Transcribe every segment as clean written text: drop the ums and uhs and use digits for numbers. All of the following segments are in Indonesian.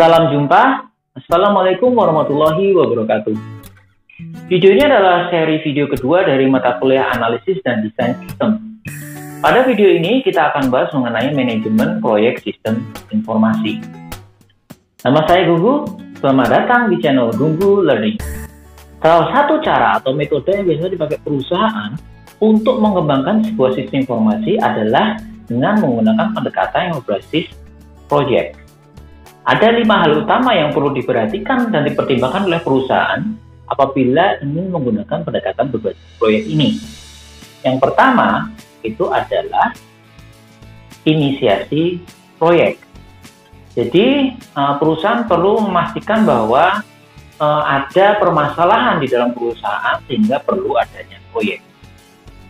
Salam jumpa. Assalamualaikum warahmatullahi wabarakatuh. Video ini adalah seri video kedua dari mata kuliah analisis dan desain sistem. Pada video ini kita akan bahas mengenai manajemen proyek sistem informasi. Nama saya Gugu, selamat datang di channel Gugu Learning. Salah satu cara atau metode yang biasa dipakai perusahaan untuk mengembangkan sebuah sistem informasi adalah dengan menggunakan pendekatan yang berbasis proyek. Ada 5 hal utama yang perlu diperhatikan dan dipertimbangkan oleh perusahaan apabila ingin menggunakan pendekatan berbasis proyek ini. Yang pertama itu adalah inisiasi proyek. Jadi perusahaan perlu memastikan bahwa ada permasalahan di dalam perusahaan sehingga perlu adanya proyek.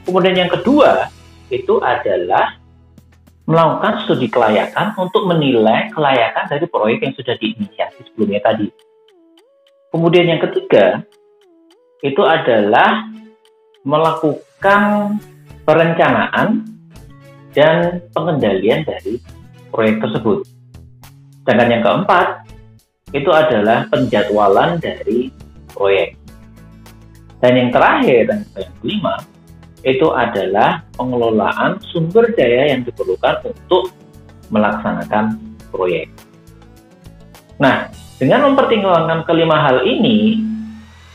Kemudian yang kedua itu adalah melakukan studi kelayakan untuk menilai kelayakan dari proyek yang sudah diinisiasi sebelumnya tadi. Kemudian yang ketiga itu adalah melakukan perencanaan dan pengendalian dari proyek tersebut. Sedangkan yang keempat itu adalah penjadwalan dari proyek. Dan yang terakhir dan yang kelima itu adalah pengelolaan sumber daya yang diperlukan untuk melaksanakan proyek. Nah, dengan mempertimbangkan kelima hal ini,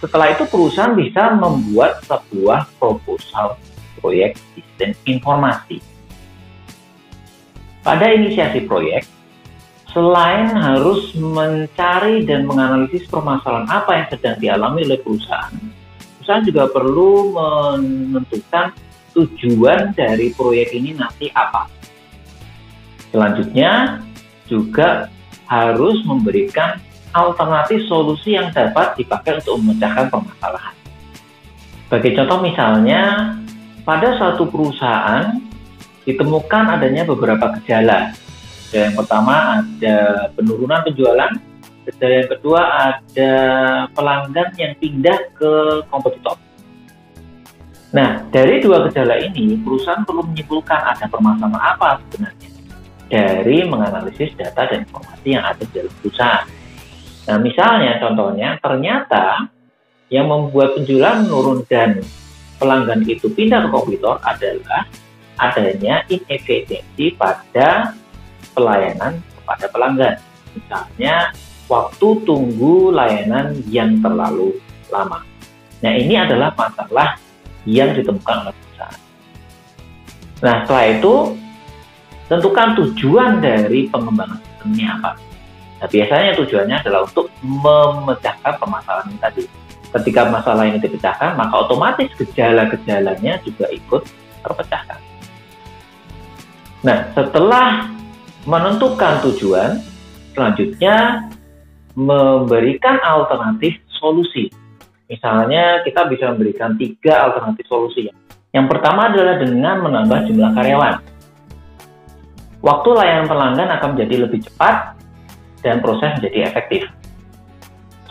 setelah itu perusahaan bisa membuat sebuah proposal proyek sistem informasi. Pada inisiasi proyek, selain harus mencari dan menganalisis permasalahan apa yang sedang dialami oleh perusahaan juga perlu menentukan tujuan dari proyek ini nanti apa. Selanjutnya, juga harus memberikan alternatif solusi yang dapat dipakai untuk memecahkan permasalahan. Sebagai contoh misalnya, pada suatu perusahaan ditemukan adanya beberapa gejala. Yang pertama ada penurunan penjualan, yang kedua ada pelanggan yang pindah ke kompetitor. Nah, dari dua gejala ini, perusahaan perlu menyimpulkan ada permasalahan apa sebenarnya dari menganalisis data dan informasi yang ada di dalam perusahaan. Nah, misalnya contohnya, ternyata yang membuat penjualan menurun dan pelanggan itu pindah ke kompetitor adalah adanya inefisiensi pada pelayanan kepada pelanggan. Misalnya, waktu tunggu layanan yang terlalu lama. Nah, ini adalah masalah yang ditemukan oleh perusahaan. Nah, setelah itu, tentukan tujuan dari pengembangan sistemnya apa. Nah, biasanya tujuannya adalah untuk memecahkan permasalahan ini tadi. Ketika masalah ini dipecahkan, maka otomatis gejala-gejalanya juga ikut terpecahkan. Nah, setelah menentukan tujuan, selanjutnya memberikan alternatif solusi. Misalnya kita bisa memberikan 3 alternatif solusi. Yang pertama adalah dengan menambah jumlah karyawan. Waktu layanan pelanggan akan menjadi lebih cepat dan proses menjadi efektif.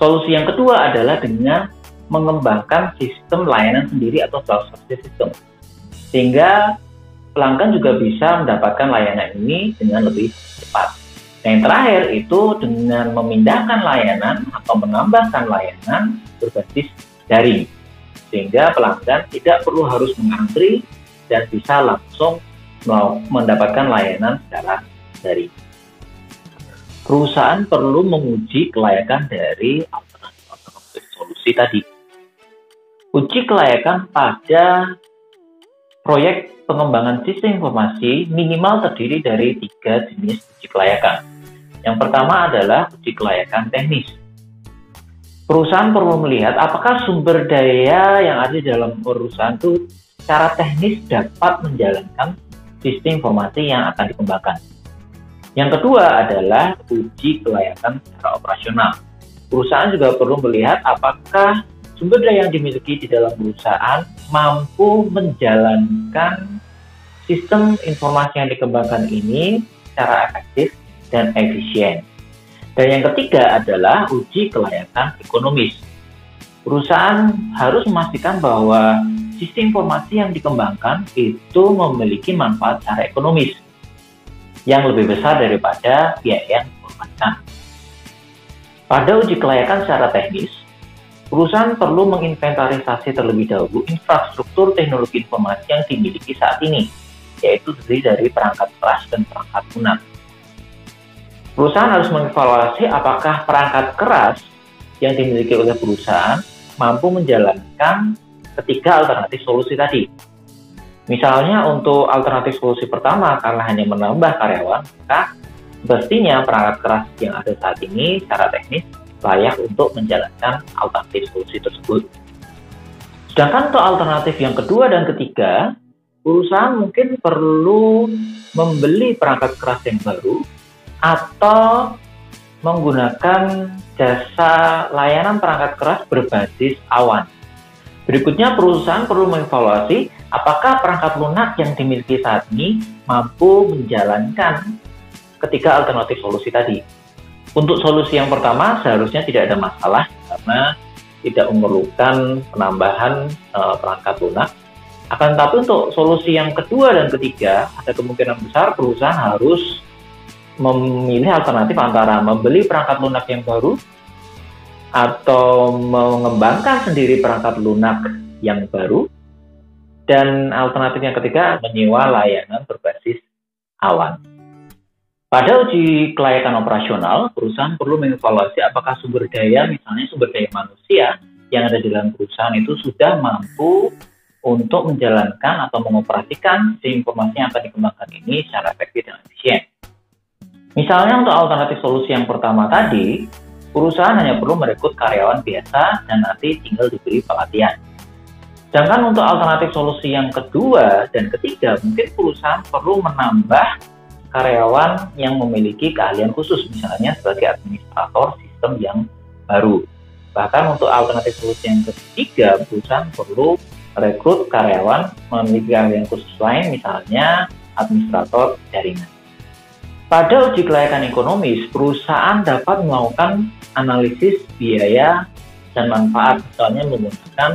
Solusi yang kedua adalah dengan mengembangkan sistem layanan sendiri atau self-service system. Sehingga pelanggan juga bisa mendapatkan layanan ini dengan lebih cepat. Yang terakhir itu dengan memindahkan layanan atau menambahkan layanan berbasis daring, sehingga pelanggan tidak perlu harus mengantri dan bisa langsung mendapatkan layanan secara daring. Perusahaan perlu menguji kelayakan dari alternatif solusi tadi. Uji kelayakan pada proyek pengembangan sistem informasi minimal terdiri dari 3 jenis uji kelayakan. Yang pertama adalah uji kelayakan teknis. Perusahaan perlu melihat apakah sumber daya yang ada di dalam perusahaan itu secara teknis dapat menjalankan sistem informasi yang akan dikembangkan. Yang kedua adalah uji kelayakan secara operasional. Perusahaan juga perlu melihat apakah sumber daya yang dimiliki di dalam perusahaan mampu menjalankan sistem informasi yang dikembangkan ini secara efektif dan efisien. Dan yang ketiga adalah uji kelayakan ekonomis. Perusahaan harus memastikan bahwa sistem informasi yang dikembangkan itu memiliki manfaat secara ekonomis yang lebih besar daripada biaya yang dikorbankan. Pada uji kelayakan secara teknis, perusahaan perlu menginventarisasi terlebih dahulu infrastruktur teknologi informasi yang dimiliki saat ini, yaitu terdiri dari perangkat keras dan perangkat lunak. Perusahaan harus mengevaluasi apakah perangkat keras yang dimiliki oleh perusahaan mampu menjalankan ketiga alternatif solusi tadi. Misalnya untuk alternatif solusi pertama, karena hanya menambah karyawan, maka pastinya perangkat keras yang ada saat ini secara teknis layak untuk menjalankan alternatif solusi tersebut. Sedangkan untuk alternatif yang kedua dan ketiga, perusahaan mungkin perlu membeli perangkat keras yang baru atau menggunakan jasa layanan perangkat keras berbasis awan. Berikutnya, perusahaan perlu mengevaluasi apakah perangkat lunak yang dimiliki saat ini mampu menjalankan ketiga alternatif solusi tadi. Untuk solusi yang pertama, seharusnya tidak ada masalah karena tidak memerlukan penambahan perangkat lunak. Akan tetapi untuk solusi yang kedua dan ketiga, ada kemungkinan besar perusahaan harus memilih alternatif antara membeli perangkat lunak yang baru atau mengembangkan sendiri perangkat lunak yang baru, dan alternatif yang ketiga menyewa layanan berbasis awan. Pada uji kelayakan operasional, perusahaan perlu mengevaluasi apakah sumber daya, misalnya sumber daya manusia yang ada di dalam perusahaan itu sudah mampu untuk menjalankan atau mengoperasikan si informasi yang akan dikembangkan ini secara efektif dan efisien. Misalnya untuk alternatif solusi yang pertama tadi, perusahaan hanya perlu merekrut karyawan biasa dan nanti tinggal diberi pelatihan. Sedangkan untuk alternatif solusi yang kedua dan ketiga, mungkin perusahaan perlu menambah karyawan yang memiliki keahlian khusus, misalnya sebagai administrator sistem yang baru. Bahkan untuk alternatif solusi yang ketiga, perusahaan perlu merekrut karyawan memiliki keahlian khusus lain, misalnya administrator jaringan. Pada uji kelayakan ekonomis, perusahaan dapat melakukan analisis biaya dan manfaat, misalnya menggunakan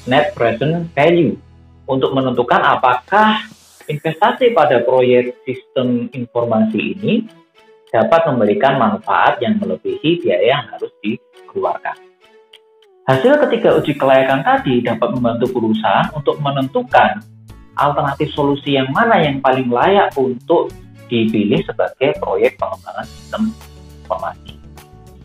net present value untuk menentukan apakah investasi pada proyek sistem informasi ini dapat memberikan manfaat yang melebihi biaya yang harus dikeluarkan. Hasil ketiga uji kelayakan tadi dapat membantu perusahaan untuk menentukan alternatif solusi yang mana yang paling layak untuk dipilih sebagai proyek pengembangan sistem informasi.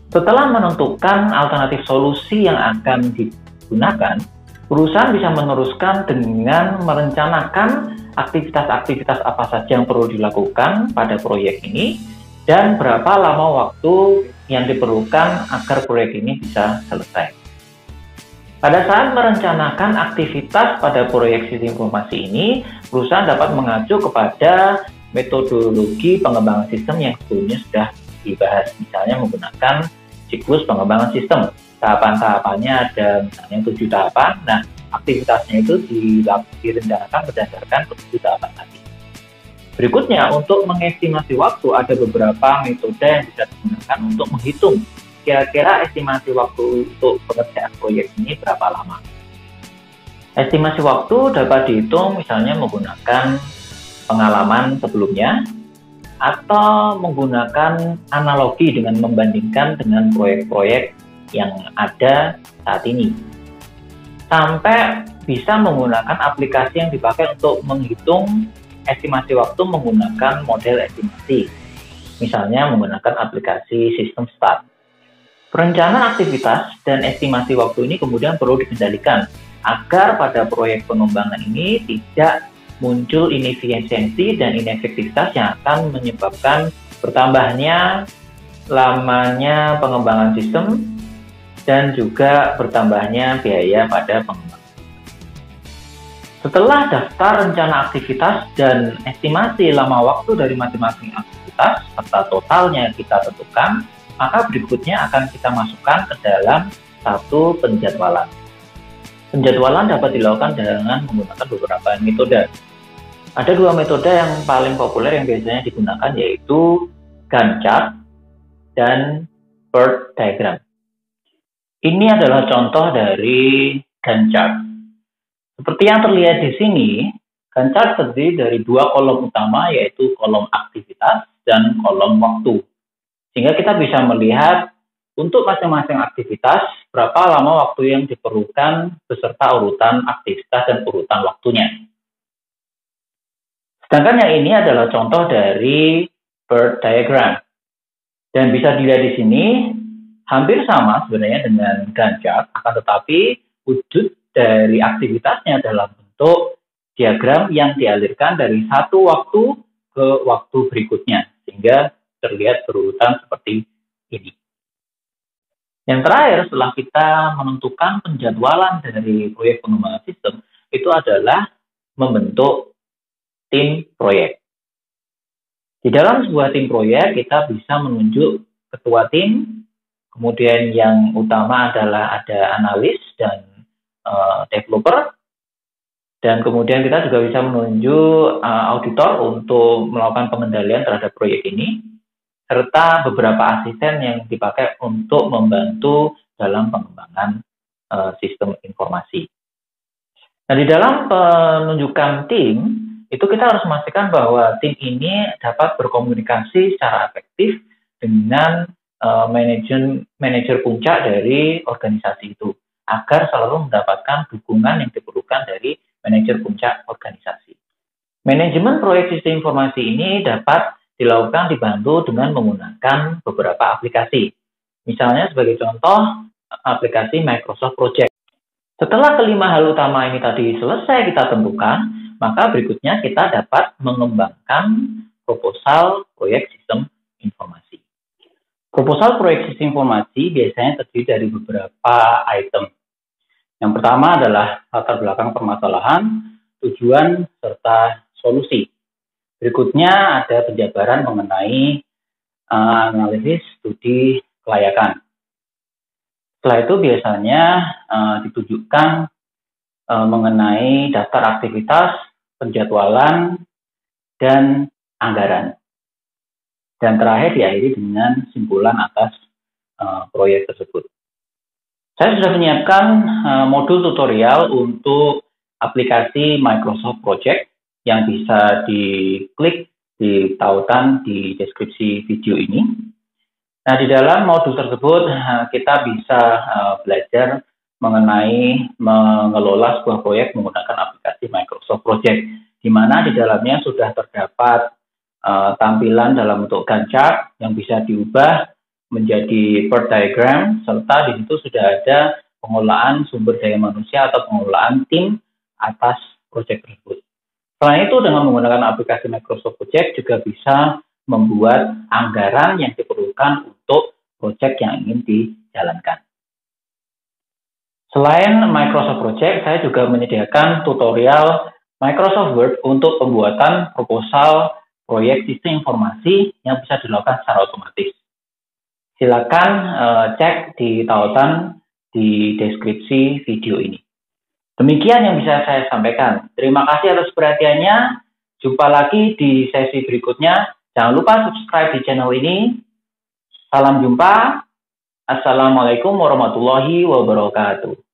Setelah menentukan alternatif solusi yang akan digunakan, perusahaan bisa meneruskan dengan merencanakan aktivitas-aktivitas apa saja yang perlu dilakukan pada proyek ini dan berapa lama waktu yang diperlukan agar proyek ini bisa selesai. Pada saat merencanakan aktivitas pada proyek sistem informasi ini, perusahaan dapat mengacu kepada metodologi pengembangan sistem yang sebelumnya sudah dibahas, misalnya menggunakan siklus pengembangan sistem. Tahapan-tahapannya ada misalnya 7 tahapan, nah aktivitasnya itu direncanakan berdasarkan 7 tahapan tadi. Berikutnya, untuk mengestimasi waktu, ada beberapa metode yang bisa digunakan untuk menghitung kira-kira estimasi waktu untuk pengerjaan proyek ini berapa lama. Estimasi waktu dapat dihitung misalnya menggunakan pengalaman sebelumnya atau menggunakan analogi dengan membandingkan dengan proyek-proyek yang ada saat ini. Sampai bisa menggunakan aplikasi yang dipakai untuk menghitung estimasi waktu menggunakan model estimasi. Misalnya menggunakan aplikasi System Start. Perencanaan aktivitas dan estimasi waktu ini kemudian perlu dikendalikan agar pada proyek pengembangan ini tidak muncul inefisiensi dan inefektivitas yang akan menyebabkan bertambahnya lamanya pengembangan sistem dan juga bertambahnya biaya pada pengembangan. Setelah daftar rencana aktivitas dan estimasi lama waktu dari masing-masing aktivitas serta totalnya kita tentukan, maka berikutnya akan kita masukkan ke dalam satu penjadwalan. Penjadwalan dapat dilakukan dengan menggunakan beberapa metode. Ada 2 metode yang paling populer yang biasanya digunakan, yaitu Gantt chart dan BERT diagram. Ini adalah contoh dari Gantt chart. Seperti yang terlihat di sini, Gantt chart terdiri dari 2 kolom utama, yaitu kolom aktivitas dan kolom waktu. Sehingga kita bisa melihat untuk masing-masing aktivitas, berapa lama waktu yang diperlukan beserta urutan aktivitas dan urutan waktunya. Sedangkan yang ini adalah contoh dari BERT diagram. Dan bisa dilihat di sini, hampir sama sebenarnya dengan Gantt chart, akan tetapi wujud dari aktivitasnya dalam bentuk diagram yang dialirkan dari satu waktu ke waktu berikutnya, sehingga terlihat berurutan seperti ini. Yang terakhir, setelah kita menentukan penjadwalan dari proyek pengembangan sistem, itu adalah membentuk tim proyek. Di dalam sebuah tim proyek, kita bisa menunjuk ketua tim, kemudian yang utama adalah ada analis dan developer, dan kemudian kita juga bisa menunjuk auditor untuk melakukan pengendalian terhadap proyek ini, serta beberapa asisten yang dipakai untuk membantu dalam pengembangan sistem informasi. Nah, di dalam penunjukan tim, itu kita harus memastikan bahwa tim ini dapat berkomunikasi secara efektif dengan manajer puncak dari organisasi itu, agar selalu mendapatkan dukungan yang diperlukan dari manajer puncak organisasi. Manajemen proyek sistem informasi ini dapat dilakukan dibantu dengan menggunakan beberapa aplikasi. Misalnya sebagai contoh, aplikasi Microsoft Project. Setelah kelima hal utama ini tadi selesai kita tentukan, maka berikutnya kita dapat mengembangkan proposal proyek sistem informasi. Proposal proyek sistem informasi biasanya terdiri dari beberapa item. Yang pertama adalah latar belakang permasalahan, tujuan, serta solusi. Berikutnya ada penjabaran mengenai analisis studi kelayakan. Setelah itu biasanya ditunjukkan mengenai daftar aktivitas, penjadwalan, dan anggaran. Dan terakhir diakhiri dengan simpulan atas proyek tersebut. Saya sudah menyiapkan modul tutorial untuk aplikasi Microsoft Project yang bisa diklik di tautan di deskripsi video ini. Nah, di dalam modul tersebut kita bisa belajar mengenai mengelola sebuah proyek menggunakan aplikasi Microsoft Project, di mana di dalamnya sudah terdapat tampilan dalam bentuk Gantt chart yang bisa diubah menjadi BERT diagram, serta di situ sudah ada pengelolaan sumber daya manusia atau pengelolaan tim atas proyek tersebut. Selain itu, dengan menggunakan aplikasi Microsoft Project juga bisa membuat anggaran yang diperlukan untuk proyek yang ingin dijalankan. Selain Microsoft Project, saya juga menyediakan tutorial Microsoft Word untuk pembuatan proposal proyek sistem informasi yang bisa dilakukan secara otomatis. Silakan cek di tautan di deskripsi video ini. Demikian yang bisa saya sampaikan. Terima kasih atas perhatiannya. Jumpa lagi di sesi berikutnya. Jangan lupa subscribe di channel ini. Salam jumpa. Assalamualaikum warahmatullahi wabarakatuh.